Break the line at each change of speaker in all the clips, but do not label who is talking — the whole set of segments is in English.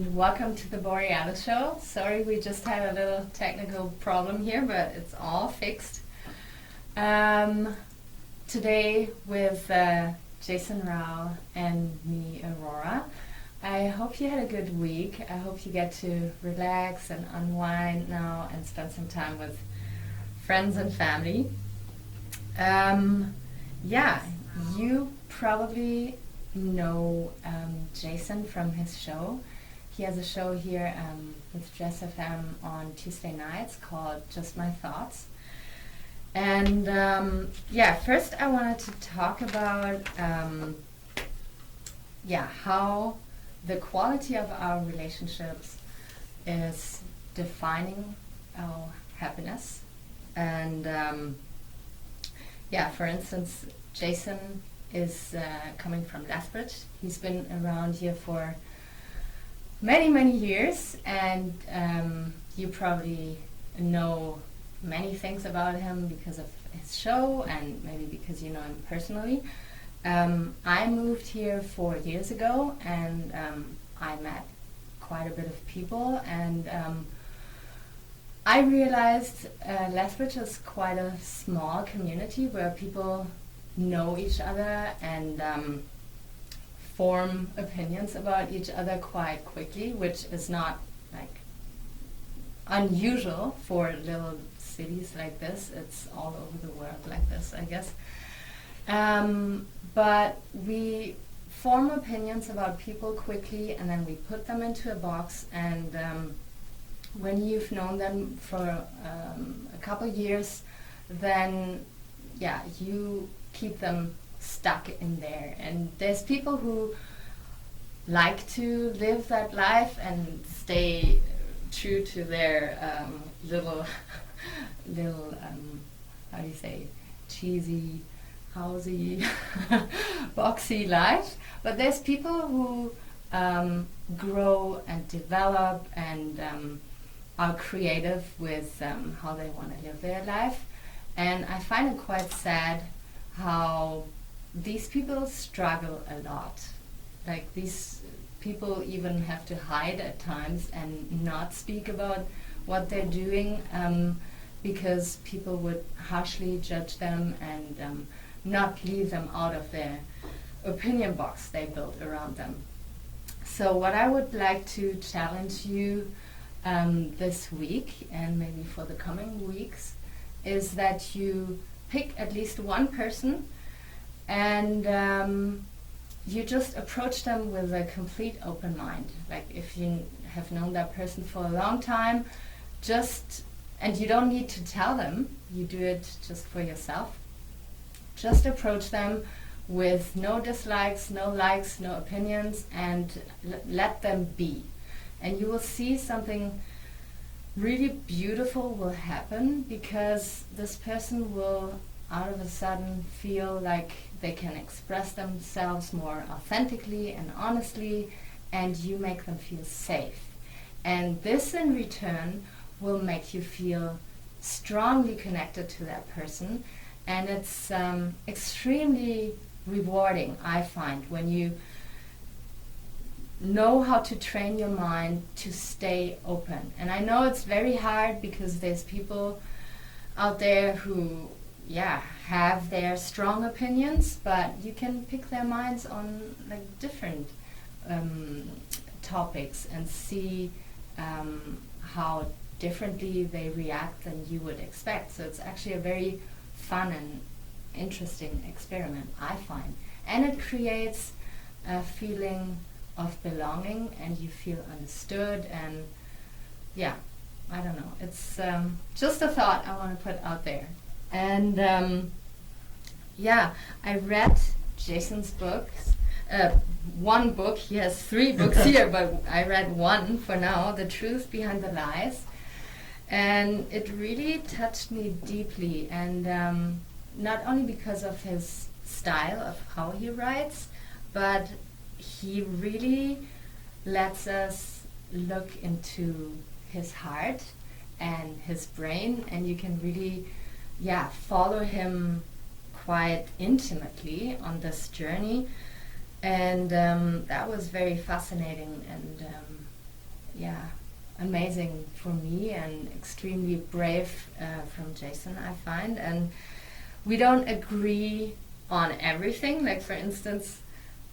Welcome to the Borealis Show. Sorry, we just had a little technical problem here, but it's all fixed. Today with Jaeson Rao and me, Aurora. I hope you had a good week. I hope you get to relax and unwind now and spend some time with friends and family. You probably know Jaeson from his show. He has a show here with Jess FM on Tuesday nights called Just My Thoughts. And first I wanted to talk about how the quality of our relationships is defining our happiness. And for instance, Jaeson is coming from Lethbridge. He's been around here for many years, and you probably know many things about him because of his show and maybe because you know him personally. I moved here 4 years ago, and I met quite a bit of people, and I realized Lethbridge is quite a small community where people know each other and form opinions about each other quite quickly, which is not like unusual for little cities like this. It's all over the world like this, I guess. But we form opinions about people quickly, and then we put them into a box, and when you've known them for a couple years, then you keep them stuck in there. And there's people who like to live that life and stay true to their little how do you say, cheesy, housey, boxy life. But there's people who grow and develop and are creative with how they want to live their life. And I find it quite sad how these people struggle a lot. Like, these people even have to hide at times and not speak about what they're doing because people would harshly judge them and not leave them out of their opinion box they built around them. So what I would like to challenge you this week, and maybe for the coming weeks, is that you pick at least one person and you just approach them with a complete open mind. Like, if you have known that person for a long time, and you don't need to tell them, you do it just for yourself. Just approach them with no dislikes, no likes, no opinions, and let them be. And you will see something really beautiful will happen, because this person will out of a sudden feel like they can express themselves more authentically and honestly, and you make them feel safe. And this in return will make you feel strongly connected to that person, and it's extremely rewarding, I find, when you know how to train your mind to stay open. And I know it's very hard because there's people out there who have their strong opinions, but you can pick their minds on like different topics and see how differently they react than you would expect. So it's actually a very fun and interesting experiment, I find. And it creates a feeling of belonging, and you feel understood, and I don't know, it's just a thought I want to put out there. And I read Jaeson's books, one book. He has 3 books here, but I read one for now, The Truth Behind the Lies, and it really touched me deeply, and not only because of his style of how he writes, but he really lets us look into his heart and his brain, and you can really follow him quite intimately on this journey. And that was very fascinating, and amazing for me and extremely brave from Jaeson, I find. And we don't agree on everything. Like, for instance,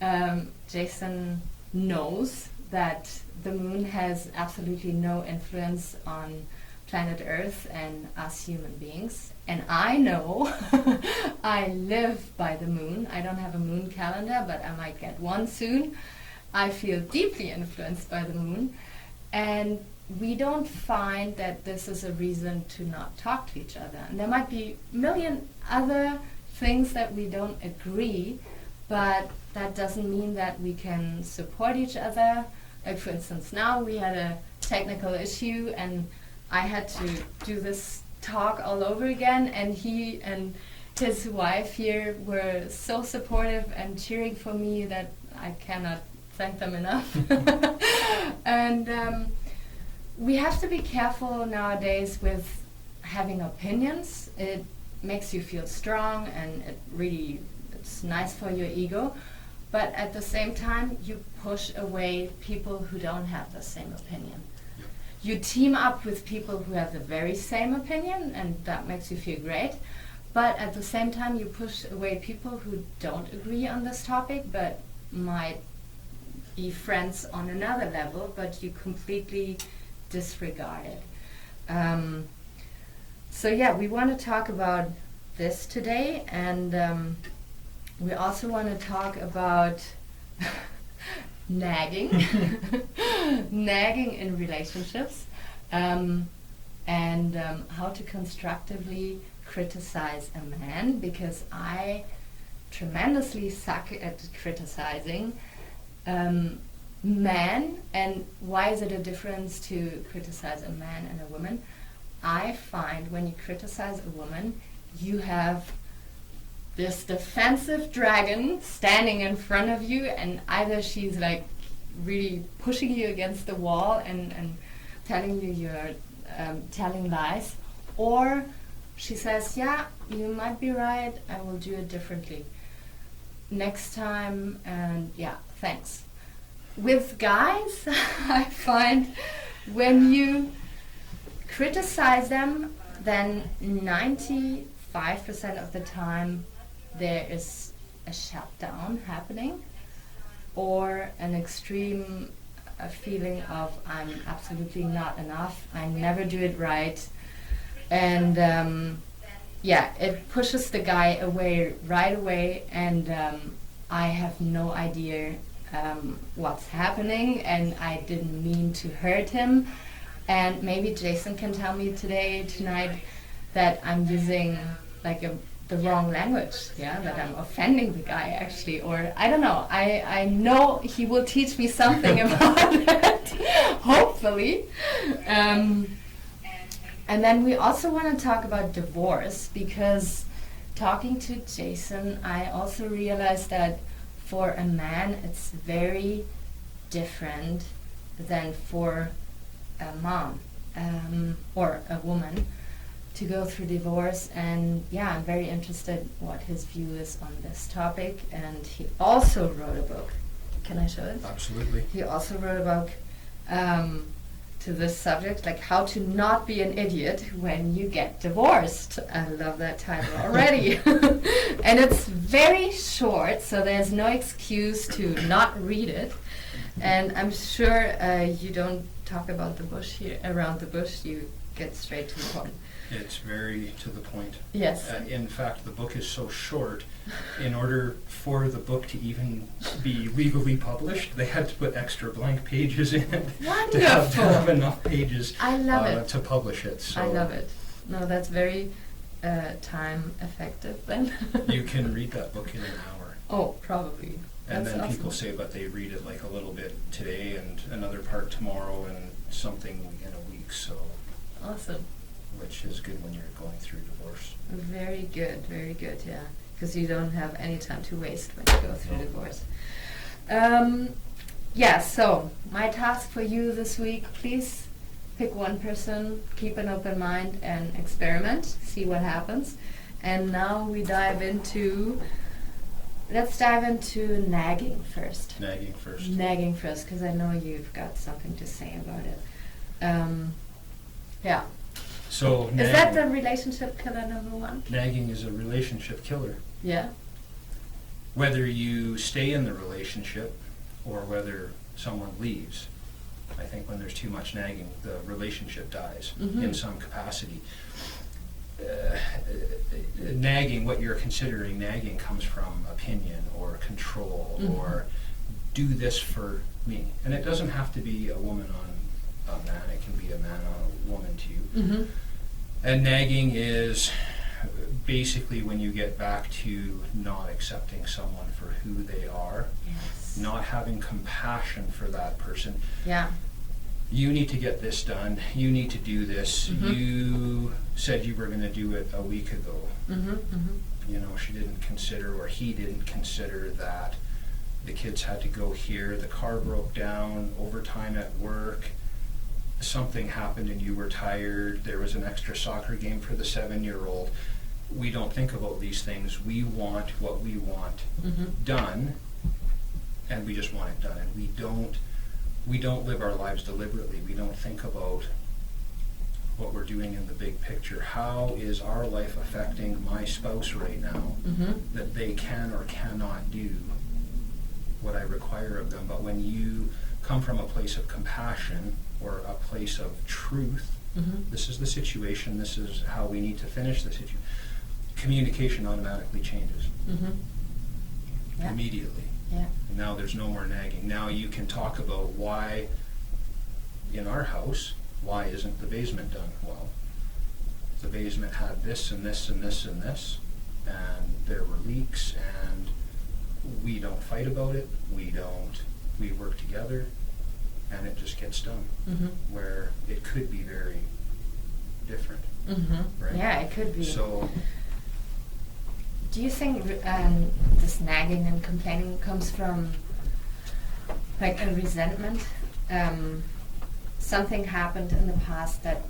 Jaeson knows that the moon has absolutely no influence on planet Earth and us human beings. And I know I live by the moon. I don't have a moon calendar, but I might get one soon. I feel deeply influenced by the moon. And we don't find that this is a reason to not talk to each other. And there might be a million other things that we don't agree, but that doesn't mean that we can support each other. Like, for instance, now we had a technical issue and I had to do this talk all over again, and he and his wife here were so supportive and cheering for me that I cannot thank them enough. And we have to be careful nowadays with having opinions. It makes you feel strong and it's nice for your ego. But at the same time, you push away people who don't have the same opinion. Yep. You team up with people who have the very same opinion, and that makes you feel great. But at the same time, you push away people who don't agree on this topic, but might be friends on another level, but you completely disregard it. So yeah, we want to talk about this today, and we also want to talk about nagging, nagging in relationships, and how to constructively criticize a man, because I tremendously suck at criticizing men. And why is it a difference to criticize a man and a woman? I find when you criticize a woman, you have this defensive dragon standing in front of you, and either she's like really pushing you against the wall and telling you you're telling lies, or she says, yeah, you might be right, I will do it differently next time, and yeah, thanks. With guys, I find when you criticize them, then 95% of the time there is a shutdown happening, or an extreme feeling of I'm absolutely not enough, I never do it right, and yeah, it pushes the guy away right away, and I have no idea what's happening, and I didn't mean to hurt him. And maybe Jaeson can tell me tonight that I'm using like the wrong language, yeah, that I'm offending the guy actually, or I don't know. I know he will teach me something about that, hopefully. And then we also want to talk about divorce, because talking to Jaeson, I also realized that for a man it's very different than for a mom or a woman to go through divorce. And yeah, I'm very interested what his view is on this topic. And he also wrote a book. Can I show it?
Absolutely.
He also wrote a book to this subject, like how to not be an idiot when you get divorced. I love that title already. And it's very short, so there's no excuse to not read it. And I'm sure you don't talk about the bush here, around the bush, you get straight to the point.
It's very to the point.
Yes.
In fact, the book is so short, in order for the book to even be legally published, they had to put extra blank pages in it to have enough pages
I love it.
to publish it. So
I love it. No, that's very time effective then.
You can read that book in an hour.
Oh, probably.
And
That's
then
awesome.
people say, but they read it like a little bit today and another part tomorrow and something in a week. So
Awesome.
Which is good when you're going through divorce.
Very good, yeah. Because you don't have any time to waste when you go through divorce. Yeah, so my task for you this week, please pick one person, keep an open mind and experiment, see what happens. And now we dive into let's dive into nagging first.
Nagging first.
Nagging first, because I know you've got something to say about it. Yeah.
So
is that the relationship killer number one?
Nagging is a relationship killer.
Yeah.
Whether you stay in the relationship or whether someone leaves, I think when there's too much nagging, the relationship dies in some capacity. Nagging, what you're considering nagging, comes from opinion or control or do this for me. And it doesn't have to be a woman on a man, it can be a man on a woman too. And nagging is basically when you get back to not accepting someone for who they are, not having compassion for that person.
Yeah.
You need to get this done. You need to do this. You said you were going to do it a week ago. You know, she didn't consider, or he didn't consider, that the kids had to go here, the car broke down, overtime at work, something happened and you were tired, there was an extra soccer game for the 7-year-old. We don't think about these things. We want what we want done, and we just want it done. And we don't live our lives deliberately. We don't think about what we're doing in the big picture. How is our life affecting my spouse right now that they can or cannot do what I require of them? But when you come from a place of compassion or a place of truth, this is the situation, this is how we need to finish the situation, communication automatically changes immediately. And now there's no more nagging. Now you can talk about why, in our house, why isn't the basement done? Well, the basement had this and this and this and this, and there were leaks, and we don't fight about it. We work together, and it just gets done. Where it could be very different, right?
Yeah, it could be.
So,
do you think this nagging and complaining comes from like a resentment? Something happened in the past that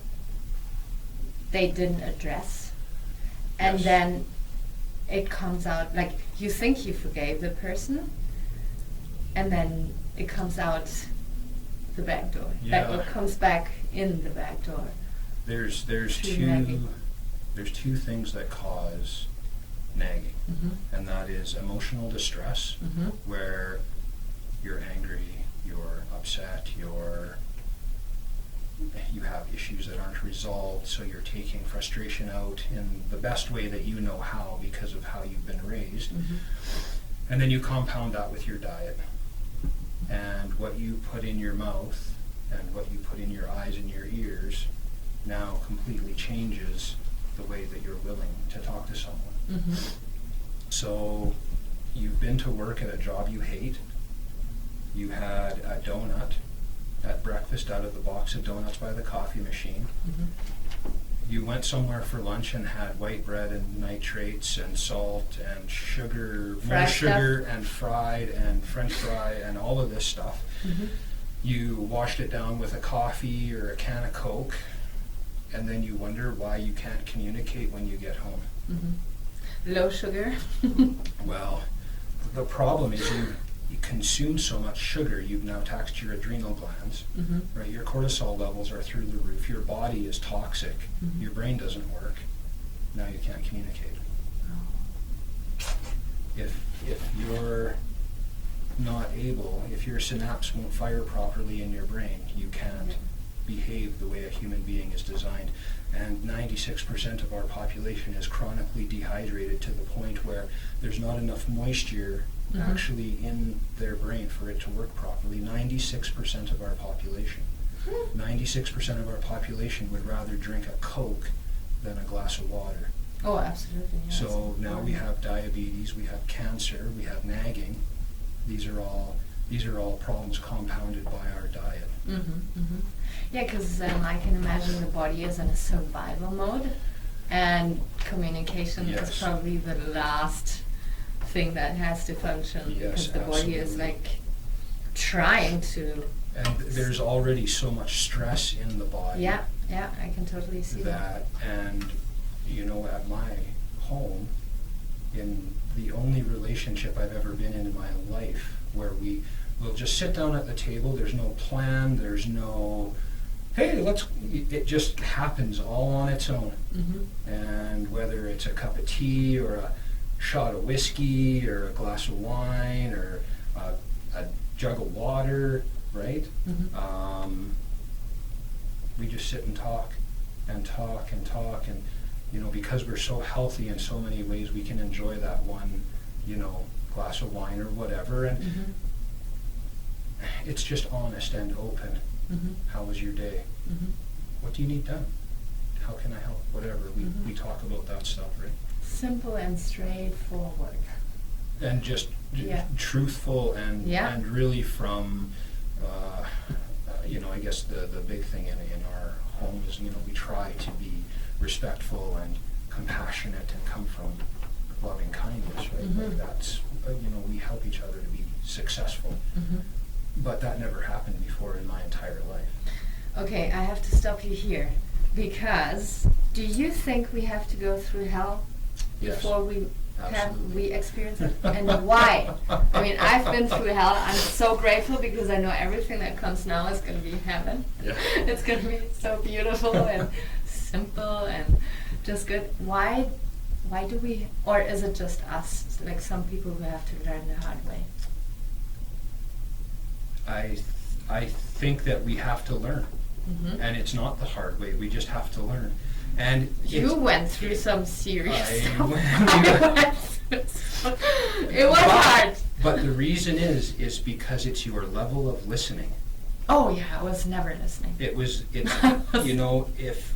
they didn't address, and then it comes out, like you think you forgave the person, and then it comes out the back door. It comes back in the back door.
There's two things that cause nagging, and that is emotional distress, where you're angry, you're upset, you have issues that aren't resolved, so you're taking frustration out in the best way that you know how because of how you've been raised. And then you compound that with your diet, and what you put in your mouth and what you put in your eyes and your ears now completely changes the way that you're willing to talk to someone. So you've been to work at a job you hate, you had a donut at breakfast out of the box of donuts by the coffee machine, you went somewhere for lunch and had white bread and nitrates and salt and sugar, more sugar and fried and french fry and all of this stuff. You washed it down with a coffee or a can of Coke, and then you wonder why you can't communicate when you get home.
Low sugar.
Well, the problem is you consume so much sugar, you've now taxed your adrenal glands, right? Your cortisol levels are through the roof, your body is toxic, your brain doesn't work, now you can't communicate. If you're not able, if your synapse won't fire properly in your brain, you can't behave the way a human being is designed. And 96% of our population is chronically dehydrated to the point where there's not enough moisture actually in their brain for it to work properly. 96% of our population. 96% of our population would rather drink a Coke than a glass of water.
Oh, absolutely. Yes.
So now we have diabetes, we have cancer, we have nagging. These are all problems compounded by our diet.
Yeah, because I can imagine the body is in a survival mode, and communication is probably the last thing that has to function, because the body is like trying to.
And there's already so much stress in the body.
Yeah, I can totally see that.
And you know, at my home, in the only relationship I've ever been in my life where we'll just sit down at the table. There's no plan. There's no, hey, it just happens all on its own. And whether it's a cup of tea or a shot of whiskey or a glass of wine or a jug of water, right? We just sit and talk and talk and talk, and you know, because we're so healthy in so many ways, we can enjoy that one, you know, glass of wine or whatever, and it's just honest and open. How was your day? What do you need done? How can I help? Whatever, we talk about that stuff, right?
Simple and straightforward.
And just truthful and really from, you know, I guess the big thing in our home is, you know, we try to be respectful and compassionate and come from loving kindness, right? Like that's, you know, we help each other to be successful. But that never happened before in my entire life.
Okay, I have to stop you here, because do you think we have to go through hell before we experience it? And why? I mean, I've been through hell. I'm so grateful because I know everything that comes now is going to be heaven. It's going to be so beautiful and simple and just good. Why do we, or is it just us, like some people who have to learn the hard way?
I think that we have to learn, and it's not the hard way. We just have to learn. And
you went through some serious stuff. It was hard.
But the reason is because it's your level of listening.
Oh yeah, I was never listening.
It's you know, if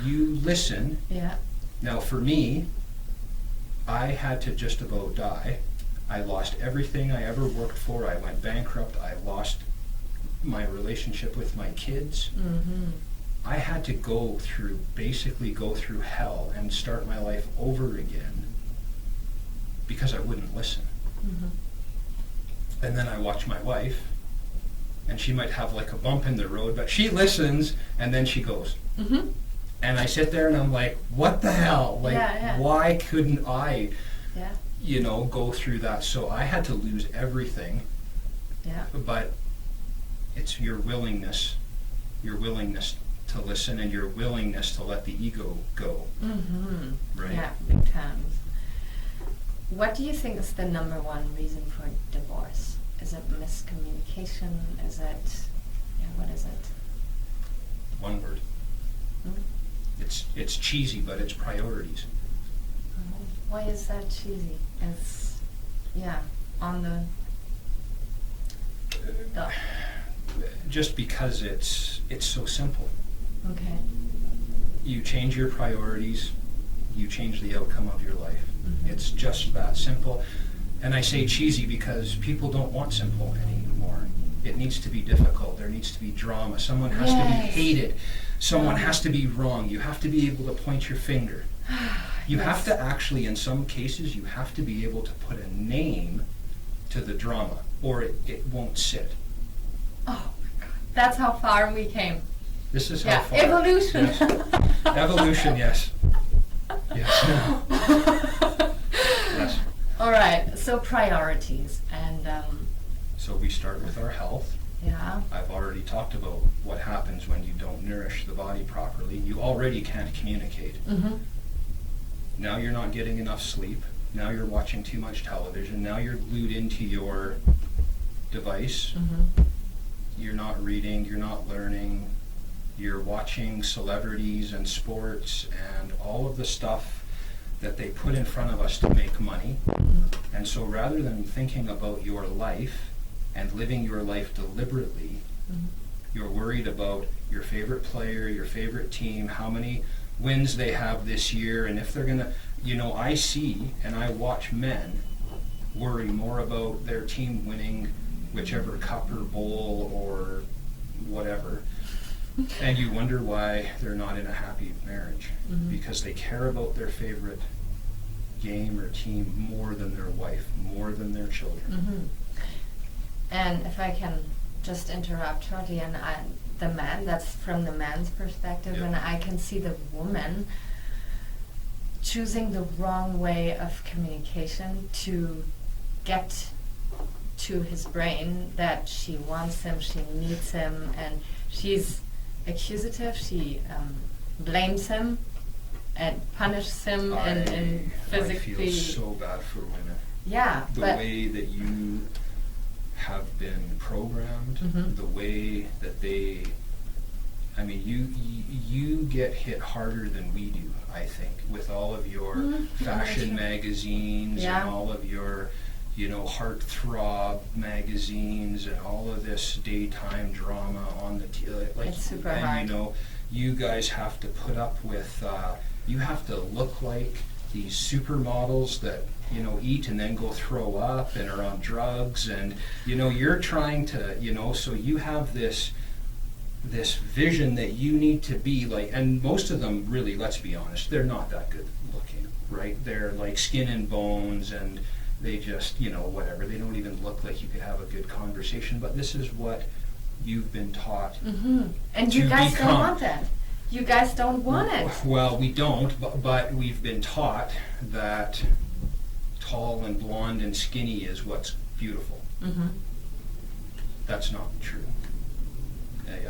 you listen.
Yeah.
Now for me, I had to just about die. I lost everything I ever worked for. I went bankrupt. I lost my relationship with my kids. I had to basically go through hell and start my life over again because I wouldn't listen. And then I watch my wife, and she might have like a bump in the road, but she listens, and then she goes. And I sit there and I'm like, what the hell? Like, why couldn't I, you know, go through that? So I had to lose everything. But it's your willingness to listen and your willingness to let the ego go. Right?
Yeah, big time. What do you think is the number one reason for divorce? Is it miscommunication? Is it, what is it?
One word. It's cheesy, but it's priorities.
Why is that cheesy? It's, on the...
Just because it's so simple.
Okay.
You change your priorities, you change the outcome of your life. It's just that simple. And I say cheesy because people don't want simple anymore. It needs to be difficult. There needs to be drama. Someone has to be hated. Someone has to be wrong. You have to be able to point your finger. You have to actually, in some cases, you have to be able to put a name to the drama, or it won't sit.
Oh my God. That's how far we came.
This is how far.
Evolution.
Yes. Evolution, yes. Yes. Yes.
All right, so priorities. And
so we start with our health.
Yeah.
I've already talked about what happens when you don't nourish the body properly. You already can't communicate. Now you're not getting enough sleep. Now you're watching too much television. Now you're glued into your device. You're not reading, you're not learning. You're watching celebrities and sports and all of the stuff that they put in front of us to make money. And so rather than thinking about your life and living your life deliberately, you're worried about your favorite player, your favorite team, how many wins they have this year, and if they're gonna, I see and I watch men worry more about their team winning whichever cup or bowl or whatever, and you wonder why they're not in a happy marriage, because they care about their favorite game or team more than their wife, more than their children.
And if I can just interrupt shortly, and the man, that's from the man's perspective, and I can see the woman choosing the wrong way of communication to get to his brain that she wants him, she needs him, and she's accusative, she blames him and punishes him and physically.
I feel so bad for women.
Yeah,
the way that you have been programmed, the way that they, I mean, you get hit harder than we do, I think, with all of your fashion magazines and all of your, you know, heartthrob magazines and all of this daytime drama on the like,
it's super
and
hard.
you know, you guys have to put up with, you have to look like these supermodels that, you know, eat and then go throw up and are on drugs, and you know, you're trying to, you know, so you have this vision that you need to be like, and most of them really, let's be honest, they're not that good looking, right? They're like skin and bones, and they just, you know, whatever, they don't even look like you could have a good conversation, but this is what you've been taught.
And you guys don't want that. You guys don't want it.
Well, we don't, but we've been taught that tall and blonde and skinny is what's beautiful. That's not true.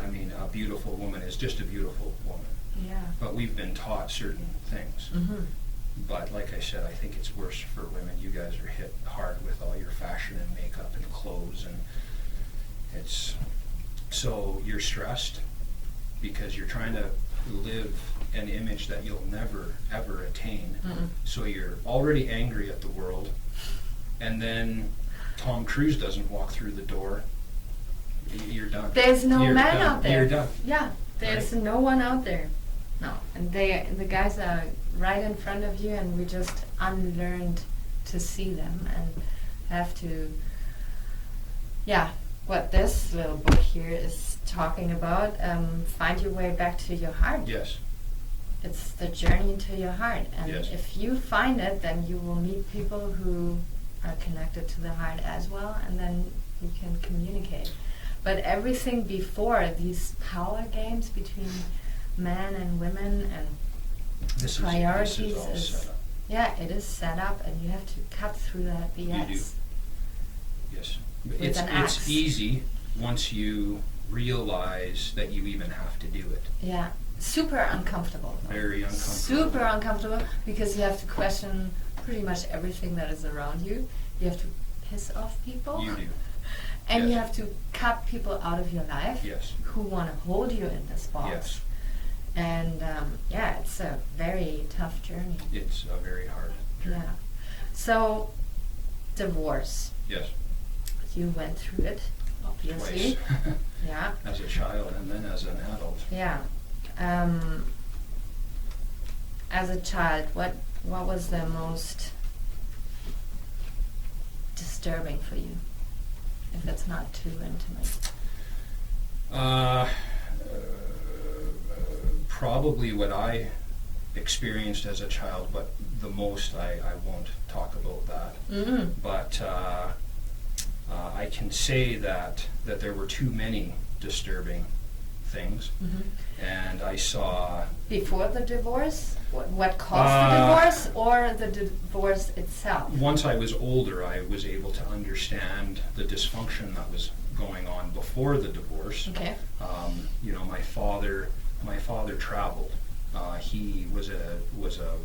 I mean, a beautiful woman is just a beautiful woman.
Yeah.
But we've been taught certain things. But like I said, I think it's worse for women. You guys are hit hard with all your fashion and makeup and clothes, and it's, so you're stressed because you're trying to live an image that you'll never ever attain. So you're already angry at the world, and then Tom Cruise doesn't walk through the door. You're done.
There's no
You're
man
done.
out there.
You're done.
Yeah, there's no one out there. No, and the guys are right in front of you, and we just unlearned to see them and have to. Yeah, what this little book here is talking about, find your way back to your heart.
Yes.
It's the journey to your heart, and if you find it, then you will meet people who are connected to the heart as well, and then you can communicate. But everything before, these power games between men and women and priorities is yeah, it is set up, and you have to cut through that BS.
You do. Yes. It's easy once you realize that you even have to do it.
Yeah. Super uncomfortable.
Very uncomfortable.
Super uncomfortable, because you have to question pretty much everything that is around you. You have to piss off people.
You do.
And you have to cut people out of your life who want to hold you in this box.
Yes.
And yeah, it's a very tough journey.
It's a very hard journey.
Yeah. So, divorce.
Yes.
You went through it, obviously.
Twice.
Yeah.
As a child and then as an adult.
Yeah. As a child, what was the most disturbing for you, if it's not too intimate?
Probably what I experienced as a child, but the most I won't talk about that. But I can say that there were too many disturbing things, and I saw
before the divorce. What caused the divorce, or the divorce itself? Once
I was older, I was able to understand the dysfunction that was going on before the divorce.
Okay.
You know, my father traveled. He was a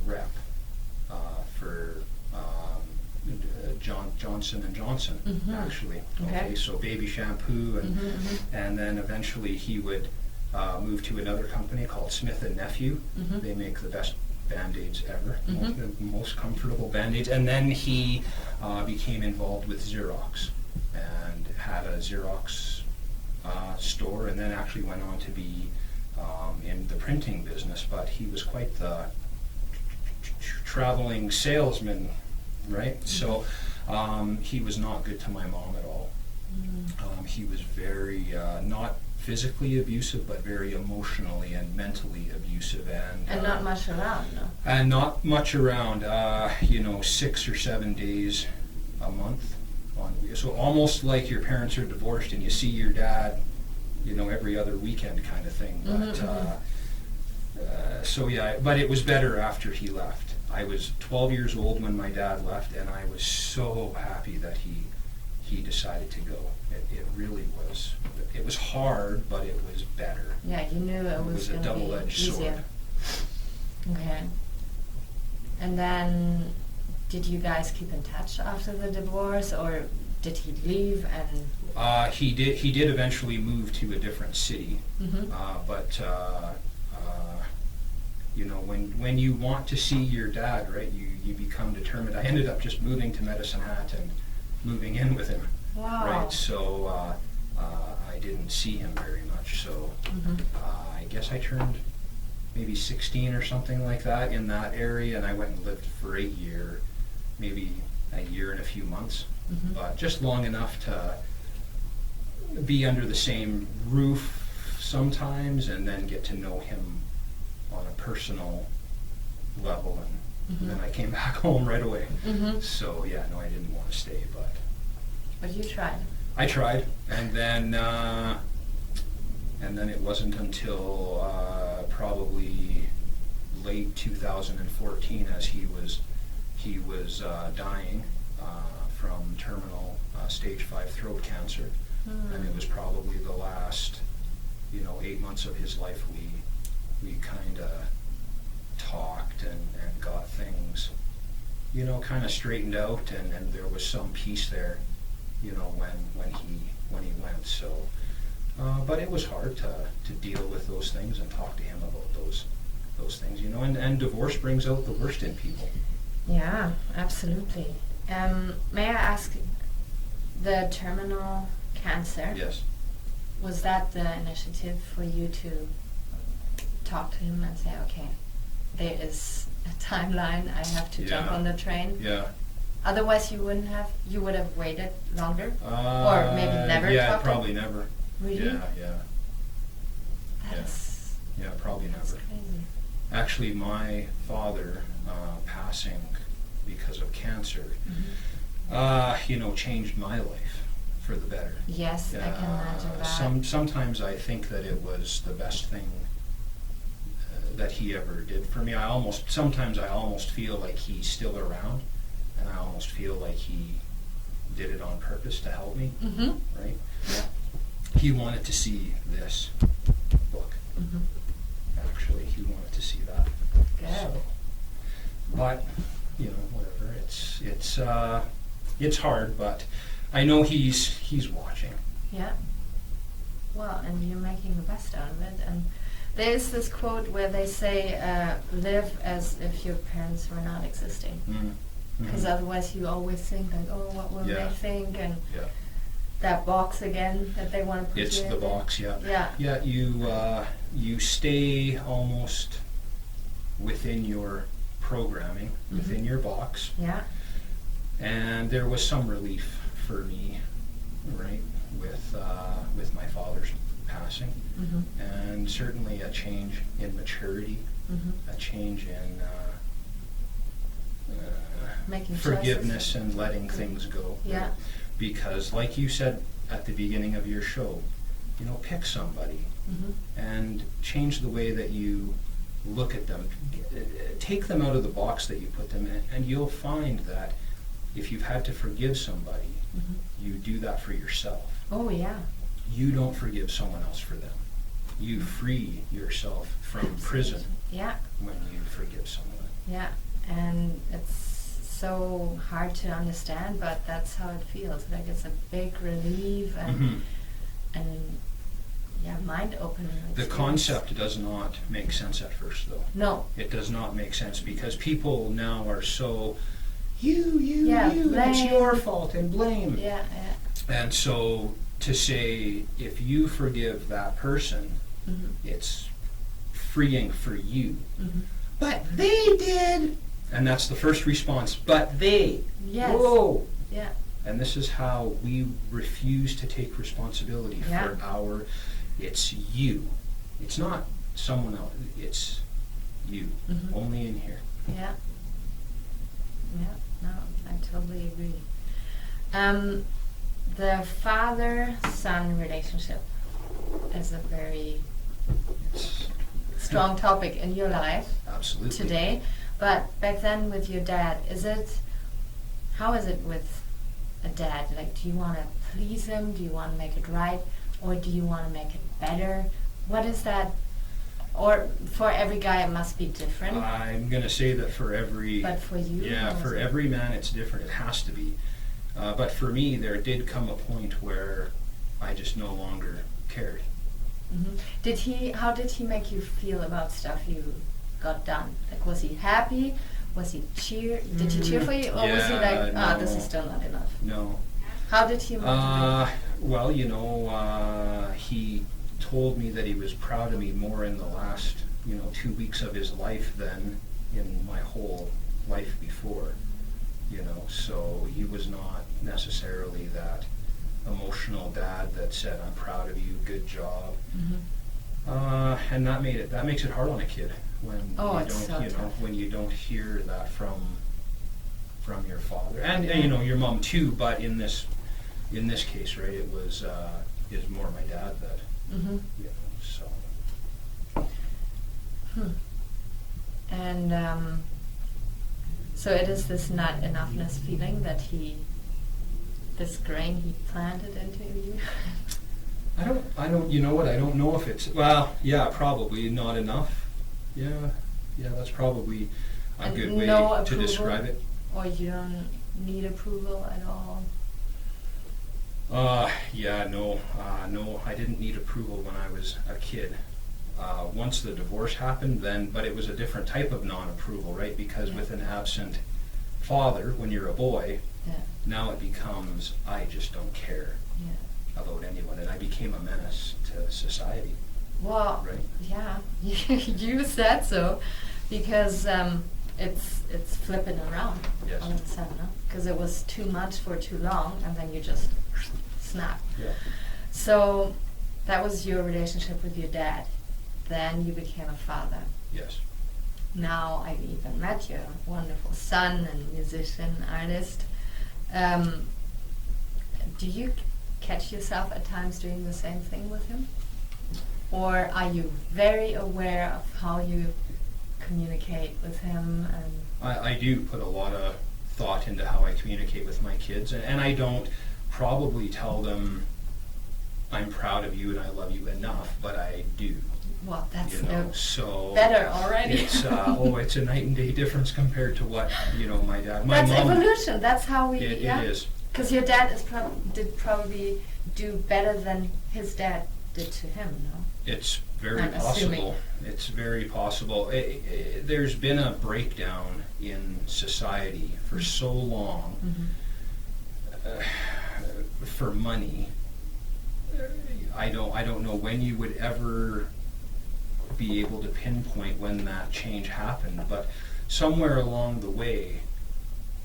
rep for Jaeson and Jaeson, actually. Okay, so baby shampoo, and then eventually he would move to another company called Smith & Nephew. They make the best Band-Aids ever, the most comfortable Band-Aids. And then he became involved with Xerox and had a Xerox store, and then actually went on to be in the printing business. But he was quite the traveling salesman, right? So he was not good to my mom at all. He was very, not physically abusive, but very emotionally and mentally abusive, and
not much around, no.
And not much around. You know, 6 or 7 days a month. So almost like your parents are divorced and you see your dad, you know, every other weekend kind of thing. But so yeah, but it was better after he left. I was 12 years old when my dad left, and I was so happy that he decided to go. It really was. It was hard, but it was better.
Yeah, you knew it was
a
going to be
double-edged
easier.
sword.
Okay. And then, did you guys keep in touch after the divorce, or did he leave? And
He did eventually move to a different city, but you know, when you want to see your dad, right, you become determined. I ended up just moving to Medicine Hat and moving in with him.
wow.
Right, so I didn't see him very much. So I guess I turned maybe 16 or something like that in that area, and I went and lived for maybe a year and a few months, but just long enough to be under the same roof sometimes, and then get to know him on a personal level, and then I came back home right away. So yeah, no, I didn't want to stay,
But you tried.
I tried, and then it wasn't until probably late 2014, as he was dying from terminal stage 5 throat cancer, and it was probably the last 8 months of his life we kind of talked and got things kind of straightened out, and there was some peace there when he went. So but it was hard to deal with those things and talk to him about those things, and divorce brings out the worst in people.
Yeah, absolutely. May I ask, the terminal cancer,
Yes.
was that the initiative for you to talk to him and say, okay, there is a timeline, I have to jump on the train?
Yeah.
Otherwise you would have waited longer? Or maybe never
Yeah,
talked?
probably never.
Really?
Yeah.
That's
Yeah, probably never.
crazy.
Actually, my father passing because of cancer, changed my life for the better.
Yes, I can imagine that.
Sometimes I think that it was the best thing that he ever did for me. Sometimes I almost feel like he's still around, and I almost feel like he did it on purpose to help me, right?
Yeah.
He wanted to see this book. Actually, he wanted to see that.
Good.
So, but whatever. It's hard, but I know he's watching.
Yeah. Well, and you're making the best out of it. And there's this quote where they say, live as if your parents were not existing. Because otherwise you always think like, oh, what will they think? And that box again that they want to put
It's
you in.
the box, yeah.
Yeah.
Yeah, you stay almost within your programming, within your box.
Yeah.
And there was some relief for me, right, with my father's passing, and certainly a change in maturity, a change in
Making
forgiveness
choices.
and letting things go.
Yeah.
Right? Because, like you said at the beginning of your show, pick somebody and change the way that you look at them. Take them out of the box that you put them in, and you'll find that if you've had to forgive somebody, you do that for yourself.
Oh, yeah.
You don't forgive someone else for them. You free yourself from prison
Yeah.
when you forgive someone.
Yeah. And it's so hard to understand, but that's how it feels. Like it's a big relief and mind opening.
The concept does not make sense at first, though.
No.
It does not make sense because people now are so you,
blame.
and it's your fault, and blame.
Yeah.
And so to say, if you forgive that person, it's freeing for you. But they did. And that's the first response. But they.
Yes.
Whoa.
Yeah.
And this is how we refuse to take responsibility for it's you. It's not someone else. It's you. Only in here.
Yeah. Yeah. No, I totally agree. The father-son relationship is a very strong topic in your life
Absolutely.
today. But back then with your dad, how is it with a dad? Like, do you want to please him? Do you want to make it right? Or do you want to make it better? What is that? Or for every guy it must be different.
I'm going to say that for every...
But for you?
Yeah, for every man it's different. It has to be. But for me, there did come a point where I just no longer cared.
Mm-hmm. How did he make you feel about stuff you got done? Like, was he happy? Was he Did he cheer for you? Or was he like,
no.
This is still not enough?
No.
How did he motivate you?
Well, he told me that he was proud of me more in the last, 2 weeks of his life than in my whole life before. So he was not necessarily that emotional dad that said, "I'm proud of you, good job." Mm-hmm. And that makes it hard on a kid when when you don't hear that from your father and your mom too. But in this case, right, it was more my dad that so.
And so it is this not enoughness feeling that this grain he planted into you.
I don't. You know what? I don't know if it's. Well, yeah, probably not enough. Yeah, that's probably a good way to describe it.
Or you don't need approval at all.
No, I didn't need approval when I was a kid. Once the divorce happened, but it was a different type of non-approval, right? Because with an absent father, when you're a boy, now it becomes, I just don't care about anyone, and I became a menace to society.
Well,
right?
Yeah, you said so, because it's flipping around all of a sudden, because it was too much for too long, and then you just snap.
Yeah.
So that was your relationship with your dad. Then you became a father.
Yes.
Now I even met your wonderful son and musician, artist. Do you catch yourself at times doing the same thing with him? Or are you very aware of how you communicate with him?
I do put a lot of thought into how I communicate with my kids, and I don't probably tell them I'm proud of you and I love you enough, but I do.
Well, that's
so
better already.
It's it's a night and day difference compared to what my dad.
That's mom, evolution. That's how we.
It is.
Because your dad did probably do better than his dad did to him. No.
It's very possible. It's very possible. There's been a breakdown in society for so long for money. I don't know when you would ever be able to pinpoint when that change happened, but somewhere along the way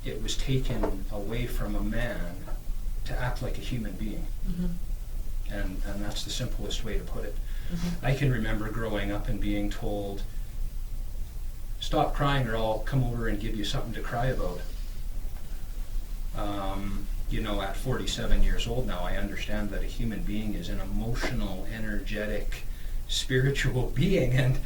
it was taken away from a man to act like a human being. And that's the simplest way to put it. I can remember growing up and being told, "Stop crying or I'll come over and give you something to cry about." At 47 years old now, I understand that a human being is an emotional, energetic, spiritual being. And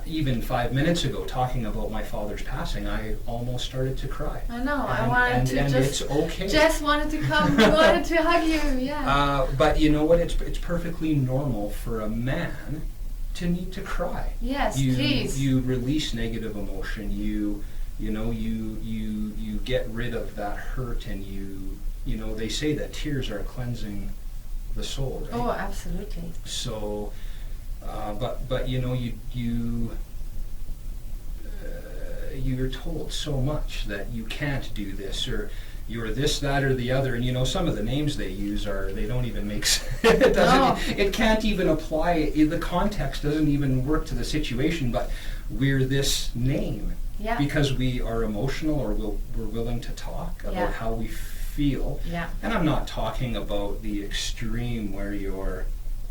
even 5 minutes ago, talking about my father's passing, I almost started to cry.
I know. I wanted to
it's okay.
Jess wanted to come. Wanted to hug you. Yeah.
But you know what? It's perfectly normal for a man to need to cry.
Yes, please.
You release negative emotion. You get rid of that hurt, and they say that tears are cleansing the soul, right?
Oh, absolutely.
So, you're told so much that you can't do this, or you're this, that, or the other, and some of the names they use they don't even make sense. It can't even apply. The context doesn't even work to the situation, but we're this name.
Yeah.
Because we are emotional, or we're willing to talk about how we feel.
Yeah.
And I'm not talking about the extreme where you're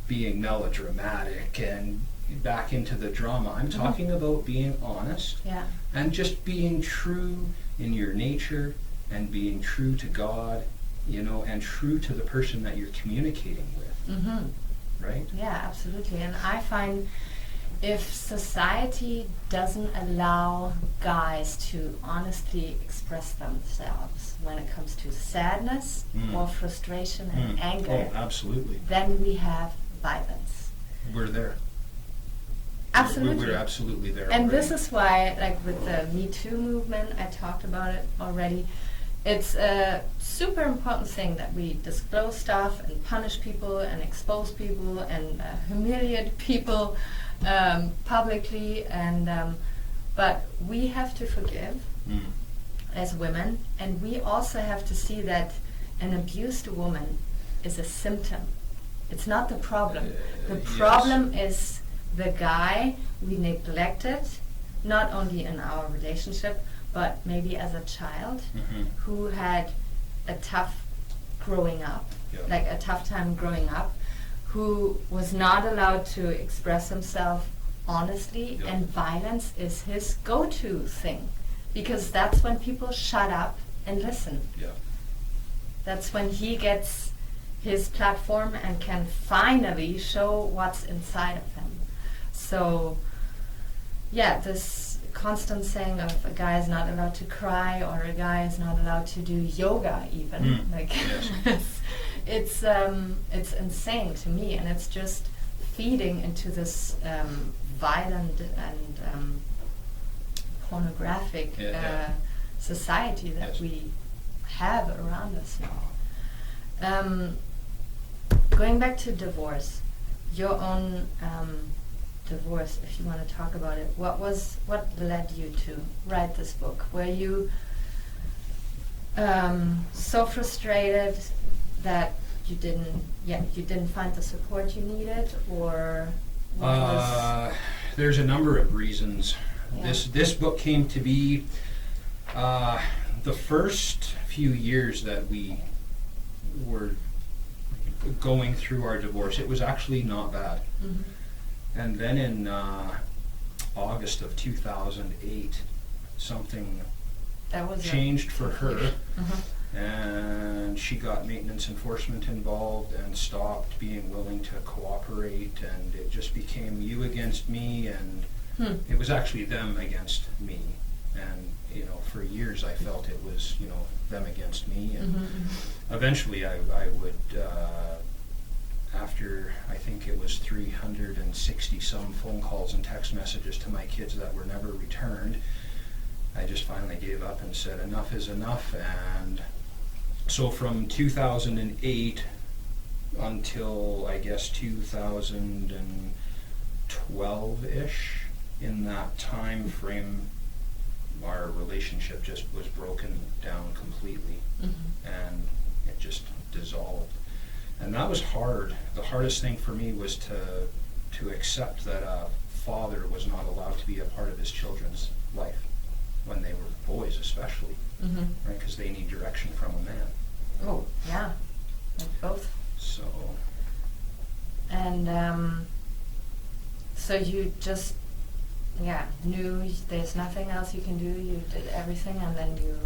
being melodramatic and back into the drama. I'm talking about being honest and just being true in your nature and being true to God, and true to the person that you're communicating with. Right?
Yeah, absolutely. And I find if society doesn't allow guys to honestly express themselves when it comes to sadness or frustration and anger,
Oh, absolutely.
then we have violence.
We're there.
Absolutely.
We're absolutely there.
And
already.
this is why, like with the Me Too movement, I talked about it already. It's a super important thing that we disclose stuff and punish people and expose people and humiliate people publicly. And but we have to forgive as women, and we also have to see that an abused woman is a symptom. It's not the problem. The problem is the guy we neglected, not only in our relationship, but maybe as a child, who had a tough growing up, like a tough time growing up, who was not allowed to express himself honestly, and violence is his go-to thing, because that's when people shut up and listen. That's when he gets his platform and can finally show what's inside of him. So, yeah, this constant saying of a guy is not allowed to cry or a guy is not allowed to do yoga even, it's insane to me, and it's just feeding into this violent and pornographic society that we have around us now. Going back to divorce, your own divorce, if you want to talk about it, what led you to write this book? Were you so frustrated that you didn't find the support you needed, or
there's a number of reasons. This book came to be the first few years that we were going through our divorce. It was actually not bad. And then in August of 2008, something changed for her, and she got maintenance enforcement involved and stopped being willing to cooperate, and it just became you against me, and it was actually them against me. And for years I felt it was them against me, and eventually I would after I think it was 360 some phone calls and text messages to my kids that were never returned, I just finally gave up and said enough is enough. And so from 2008 until I guess 2012-ish, in that time frame, our relationship just was broken down completely, and it just dissolved. And that was hard. The hardest thing for me was to accept that a father was not allowed to be a part of his children's life, when they were boys especially, right? Because they need direction from a man.
Oh, yeah, like both.
So. And
so you just, knew there's nothing else you can do. You did everything, and then you.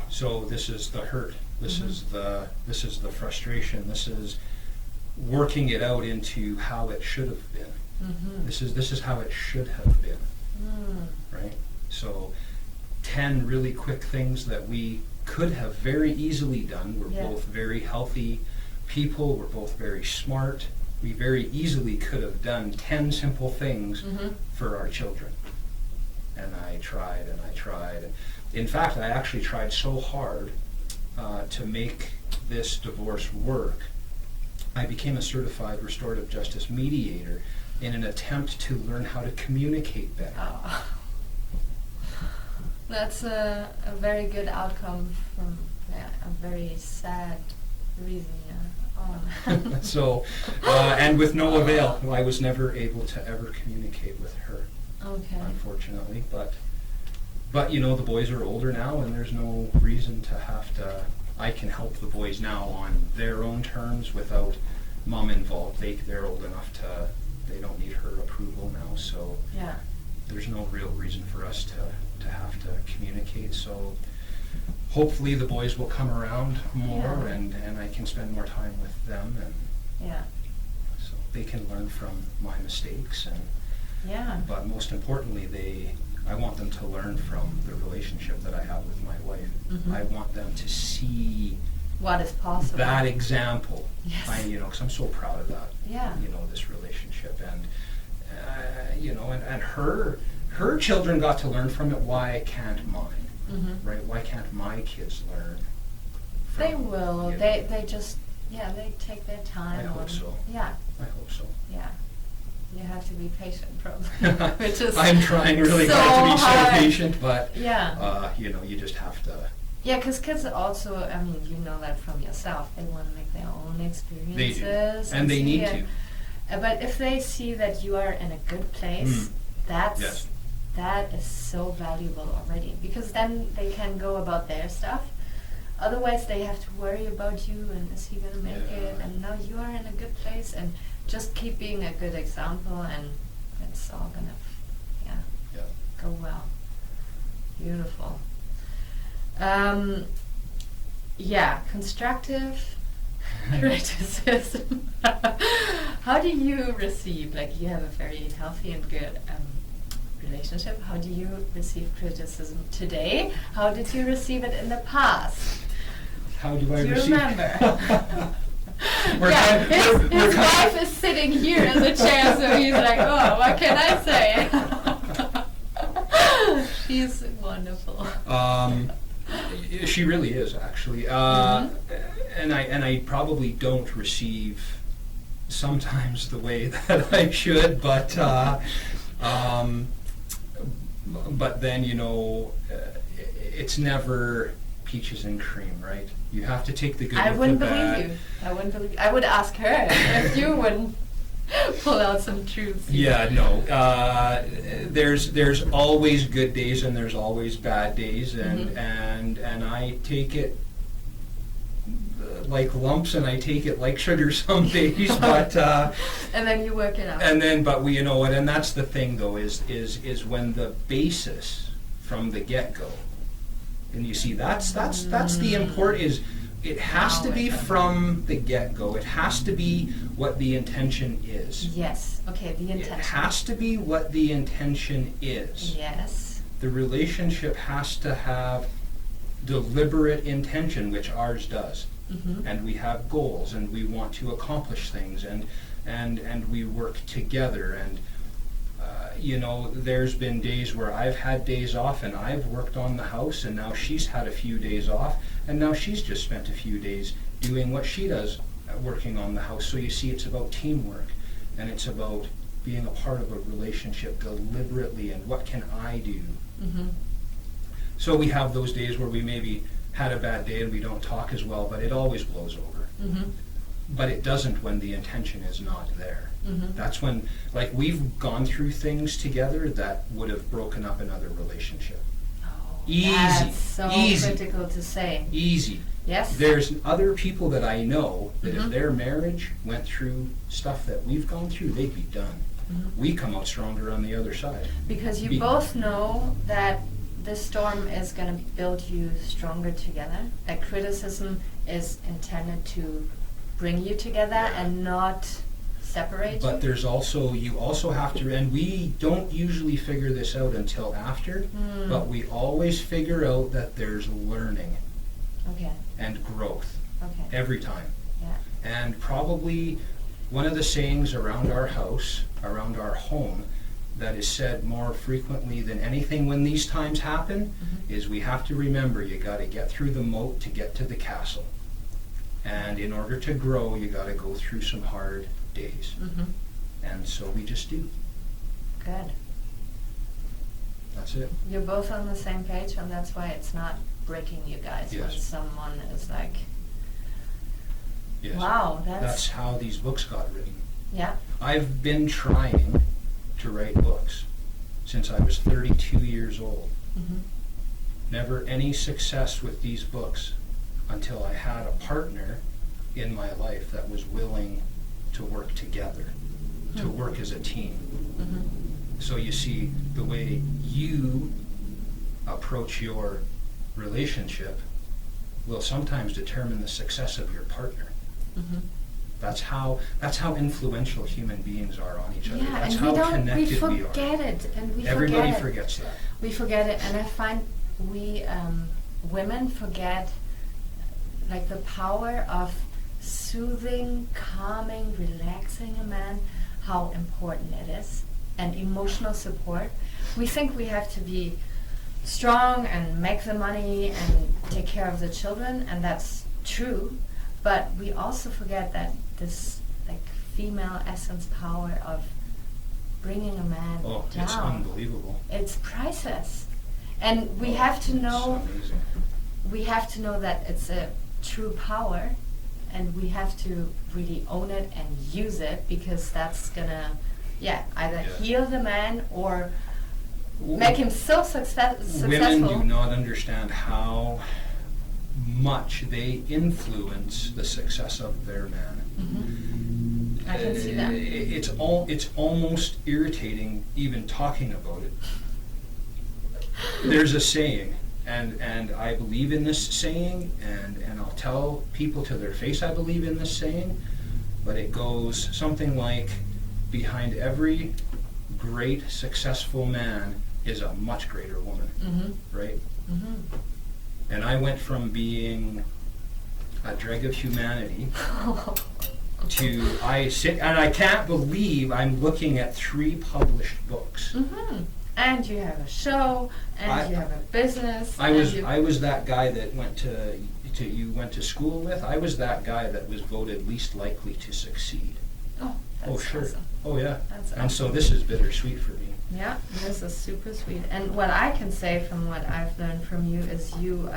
So this is the hurt. This is the frustration. This is working it out into how it should have been. This is how it should have been, right? So 10 really quick things that we could have very easily done. We're both very healthy people. We're both very smart. We very easily could have done 10 simple things for our children. And I tried and I tried. And in fact, I actually tried so hard to make this divorce work. I became a certified restorative justice mediator in an attempt to learn how to communicate better.
Oh. That's a very good outcome from a very sad reason.
So, and with no avail. I was never able to ever communicate with her, unfortunately. But the boys are older now, and there's no reason to have to. I can help the boys now on their own terms without mom involved. They're old enough to. They don't need her approval now, so there's no real reason for us to have to communicate. So hopefully the boys will come around more, and I can spend more time with them, and so they can learn from my mistakes, and
Yeah.
But most importantly, I want them to learn from the relationship that I have with my wife. I want them to see
what is possible.
that example.
Yes.
Because I'm so proud of that.
Yeah.
This relationship, and and her children got to learn from it. Why can't mine? Right? Why can't my kids learn?
They will. They just they take their time.
I hope so.
Yeah.
I hope so.
Yeah. You have to be patient, probably. Which is
I'm trying really
so
hard to be
hard.
so patient, but
yeah.
You just have to.
Yeah, because kids also, I mean, you know that from yourself. They want to make their own experiences.
They do, and they need to.
But if they see that you are in a good place, that is so valuable already. Because then they can go about their stuff. Otherwise, they have to worry about you and is he going to make it? And now you are in a good place, and just keep being a good example, and it's all going to go well. Beautiful. Constructive criticism. How do you receive, you have a very healthy and good relationship. How do you receive criticism today? How did you receive it in the past?
How do I receive?
Do you remember? His wife is sitting here in the chair, so he's like, oh, what can I say? She's wonderful.
She really is, actually. And I probably don't receive sometimes the way that I should, but then it's never peaches and cream, right? You have to take the good with the bad.
I wouldn't believe you. I would ask her if you wouldn't pull out some truths.
Yeah, no. There's always good days and there's always bad days, and I take it like lumps and I take it like sugar some days, but
and then you work it out.
But and that's the thing though, is when the basis from the get-go, and you see that's the important is. It has to be from the get-go. It has to be what the intention is.
Yes. Okay, the intention.
It has to be what the intention is.
Yes.
The relationship has to have deliberate intention, which ours does. And we have goals, and we want to accomplish things, and we work together. And there's been days where I've had days off and I've worked on the house, and now she's had a few days off, and now she's just spent a few days doing what she does, working on the house. So you see, it's about teamwork, and it's about being a part of a relationship deliberately, and what can I do? So we have those days where we maybe had a bad day and we don't talk as well, but it always blows over. But it doesn't when the intention is not there. That's when, we've gone through things together that would have broken up another relationship.
Oh,
easy.
That's so
easy.
Critical to say.
Easy.
Yes.
There's other people that I know that if their marriage went through stuff that we've gone through, they'd be done. We come out stronger on the other side.
Because you both know that this storm is going to build you stronger together. That criticism is intended to bring you together and not separate
But
you.
there's also, you also have to, and we don't usually figure this out until after, but we always figure out that there's learning and growth every time. And probably one of the sayings around our house, around our home, that is said more frequently than anything when these times happen, is we have to remember you got to get through the moat to get to the castle. And in order to grow, you got to go through some hard days. And so we just do.
Good.
That's it.
You're both on the same page, and that's why it's not breaking you guys when someone is like, wow,
that's how these books got written.
Yeah.
I've been trying to write books since I was 32 years old. Never any success with these books until I had a partner in my life that was willing to work together, to work as a team. So you see, the way you approach your relationship will sometimes determine the success of your partner. That's how influential human beings are on each other.
Yeah,
That's
and
how connected
we
we are.
forget it, and we
Everybody
forget it.
forgets that.
We forget it, and I find we women forget like the power of soothing, calming, relaxing a man, how important it is, and emotional support. We think we have to be strong and make the money and take care of the children, and that's true, but we also forget that this like female essence power of bringing a man down.
It's unbelievable.
It's priceless. And we have to know,
it's amazing.
we have to know that it's a true power, and we have to really own it and use it, because that's gonna either heal the man or make him so successful.
Women do not understand how much they influence the success of their man.
Mm-hmm. I can see that.
It's almost irritating even talking about it. There's a saying, and I believe in this saying, and I'll tell people to their face I believe in this saying, but it goes something like, behind every great, successful man is a much greater woman, right? Mm-hmm. And I went from being a dreg of humanity to I can't believe I'm looking at 3 published books.
Mm-hmm. And you have a show, and you have a business.
I was that guy that you went to school with. I was that guy that was voted least likely to succeed.
That's
sure.
awesome.
Oh yeah.
That's
and
awesome.
So this is bittersweet for me.
Yeah, this is super sweet. And what I can say from what I've learned from you is you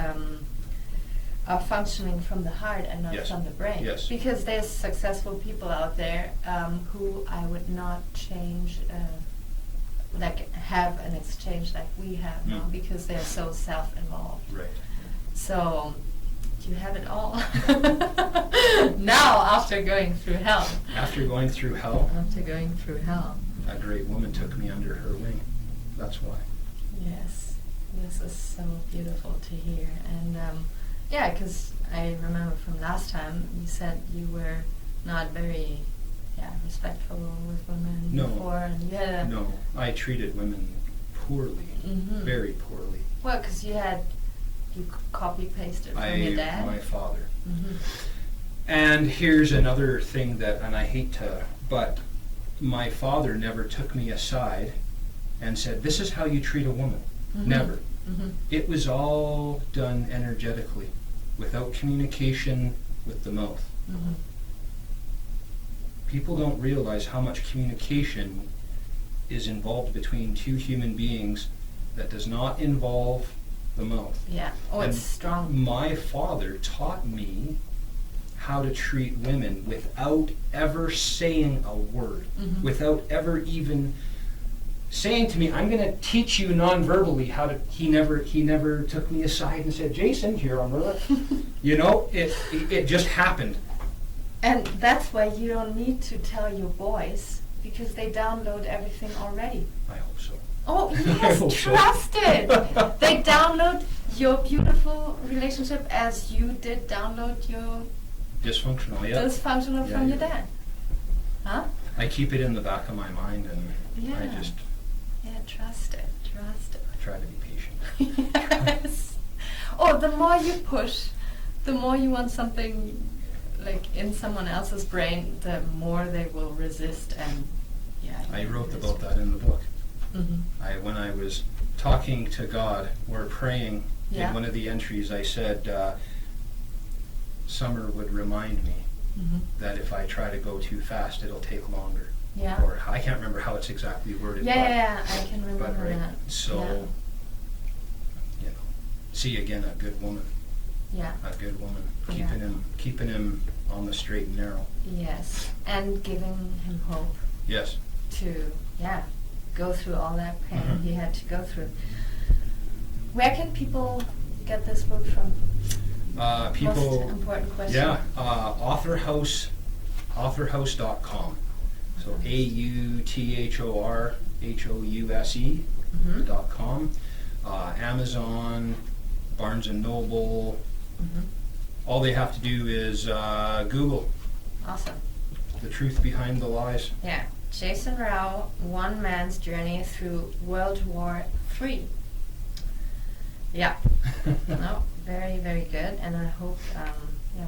are functioning from the heart and not from the brain.
Yes.
Because there's successful people out there who I would not change, like have an exchange like we have now, because they're so self-involved.
Right.
So you have it all. Now, after going through hell.
After going through hell.
After going through hell.
A great woman took me under her wing. That's why.
Yes, this is so beautiful to hear. And because I remember from last time you said you were not very respectful with women before. And you had
No, I treated women poorly, very poorly.
Well, because you copy-pasted from your dad?
My father. Mm-hmm. And here's another thing and I hate to, but my father never took me aside and said, this is how you treat a woman. Mm-hmm. Never. Mm-hmm. It was all done energetically, without communication with the mouth. Mm-hmm. People don't realize how much communication is involved between 2 human beings that does not involve the mouth.
Yeah. Oh, and it's strong.
My father taught me how to treat women without ever saying a word, without ever even saying to me, I'm going to teach you non-verbally how to. He never took me aside and said, Jaeson, here, Aurora. It just happened.
And that's why you don't need to tell your boys, because they download everything already.
I hope so.
Oh, yes, trust it. They download your beautiful relationship as you did download your
dysfunctional
from your dad. Huh?
I keep it in the back of my mind, and I just...
Yeah, trust it.
I try to be patient.
Yes. The more you push, the more you want something like in someone else's brain, the more they will resist. And
I wrote about that in the book. Mm-hmm. When I was talking to God or praying, in one of the entries I said, Summer would remind me that if I try to go too fast, it'll take longer. Yeah. Or I can't remember how it's exactly worded.
Yeah, I can remember that.
So, see again a good woman.
Yeah.
A good woman. Keeping him on the straight and narrow.
Yes. And giving him hope.
Yes.
To go through all that pain he had to go through. Where can people get this book from?
People.
Most important question.
Yeah. authorhouse.com. So authorhouse.com. Amazon, Barnes and Noble. All they have to do is Google.
Awesome.
the truth behind the lies.
Yeah. Jaeson Rao, one man's journey through World War III. Yeah. No, very, very good. And I hope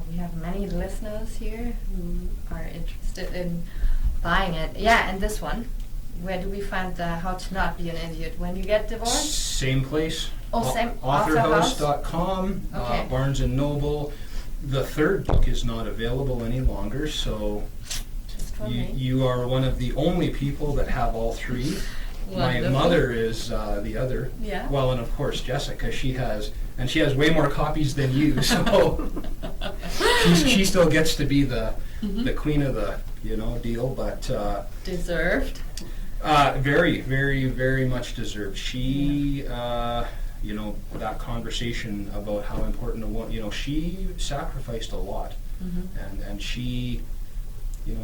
we have many listeners here who are interested in buying it. Yeah, and this one. Where do we find How to Not Be an Idiot When You Get Divorced?
Same place.
Oh, same.
Authorhouse.com,
Okay.
Barnes & Noble. The third book is not available any longer, so you are one of the only people that have all three. My mother is the other.
Yeah.
Well, and of course Jessica, she has way more copies than you, so she still gets to be the queen of the deal, but
deserved.
Very, very, very much deserved. She, that conversation about how important a woman, she sacrificed a lot, and she,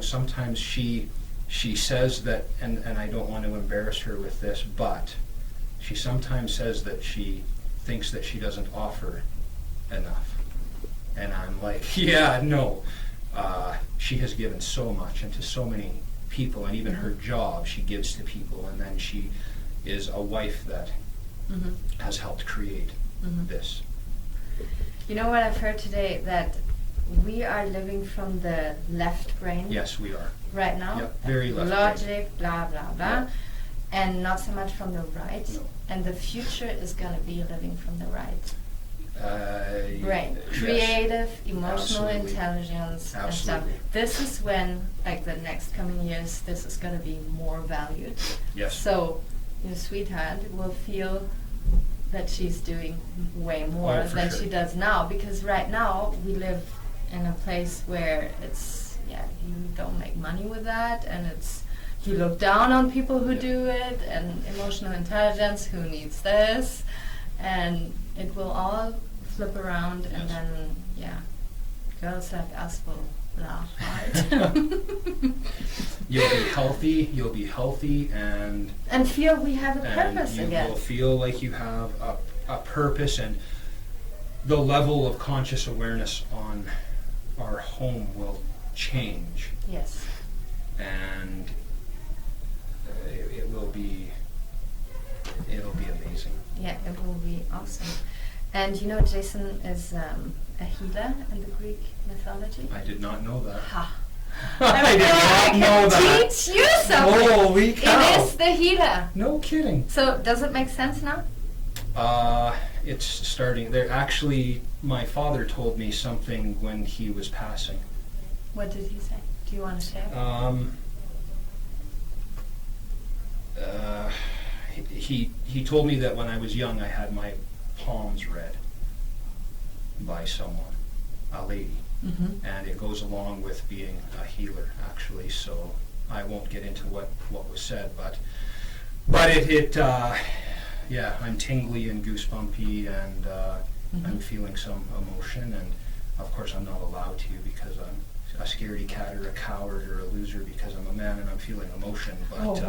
sometimes she says that, and I don't want to embarrass her with this, but she sometimes says that she thinks that she doesn't offer enough, and I'm like, yeah, no, she has given so much and to so many people, and even her job she gives to people, and then she is a wife that has helped create this.
You know what I've heard today, that we are living from the left brain.
Yes, we are.
Right now.
Yep, very left
Logic, blah, blah, blah.
Yep.
And not so much from the right.
No.
And the future is going to be living from the right brain.
Yes.
Creative, emotional
Absolutely.
Intelligence and stuff.
Absolutely.
This is when, like the next coming years, this is going to be more valued.
Yes.
So your sweetheart will feel that she's doing way more than
sure.
she does now, because right now we live in a place where it's, you don't make money with that, and it's, you look down on people who do it, and emotional intelligence, who needs this, and it will all flip around, and then, girls like us will laugh hard.
You'll be healthy, and
feel we have a purpose again.
You will feel like you have a purpose, and the level of conscious awareness on our home will change.
Yes.
And it'll be amazing.
Yeah, it will be awesome. And Jaeson is a healer in the Greek mythology.
I did not know that.
Ha.
I did not know that.
Teach you something.
Holy cow.
It is the healer.
No kidding.
So does it make sense now?
It's starting. There actually, my father told me something when he was passing.
What did he say? Do you want to share?
He told me that when I was young, I had my palms read by someone, a lady, and it goes along with being a healer, actually. So I won't get into what was said, but I'm tingly and goosebumpy, and I'm feeling some emotion, and of course I'm not allowed to, because I'm a scaredy cat or a coward or a loser, because I'm a man and I'm feeling emotion. But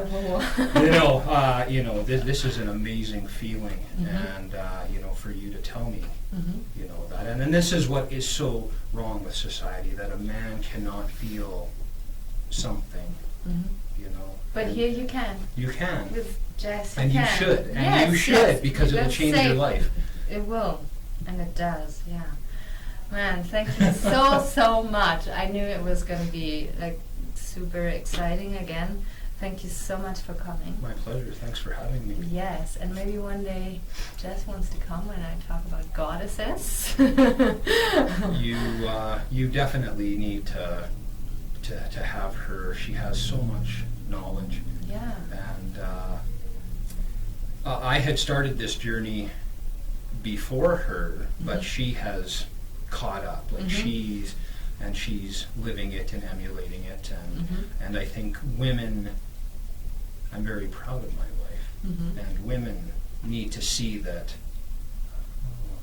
this is an amazing feeling, and for you to tell me, that, and then this is what is so wrong with society, that a man cannot feel something,
But here you can.
You can.
With Jess,
and you should, and
yes,
you should,
yes.
because it will change your life.
It will, and it does, yeah. Man, thank you so much. I knew it was going to be super exciting again. Thank you so much for coming.
My pleasure. Thanks for having me.
Yes, and maybe one day Jess wants to come when I talk about goddesses.
You definitely need to have her. She has so much knowledge.
Yeah.
And I had started this journey before her, but she has caught up. She's living it and emulating it, and I think women, I'm very proud of my wife, and women need to see that.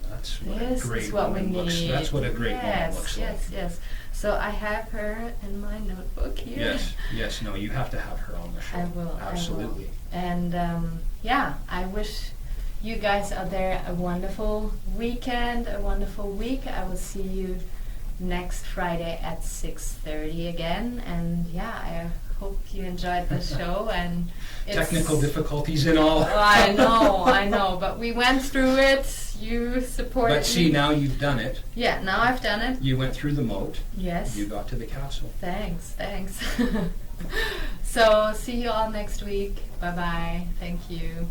That's what a great woman looks. That's what a great woman looks like.
Yes. So I have her in my notebook here.
Yes. No, you have to have her on the show.
I will.
Absolutely.
And I wish you guys out there a wonderful weekend, a wonderful week. I will see you next Friday at 6:30 again. And yeah, I hope you enjoyed the show. And
technical difficulties and all.
I know, but we went through it. You supported
But see,
me.
now you've done it.
Yeah, now I've done it.
You went through the moat.
Yes.
You got to the castle.
Thanks. So see you all next week. Bye bye. Thank you.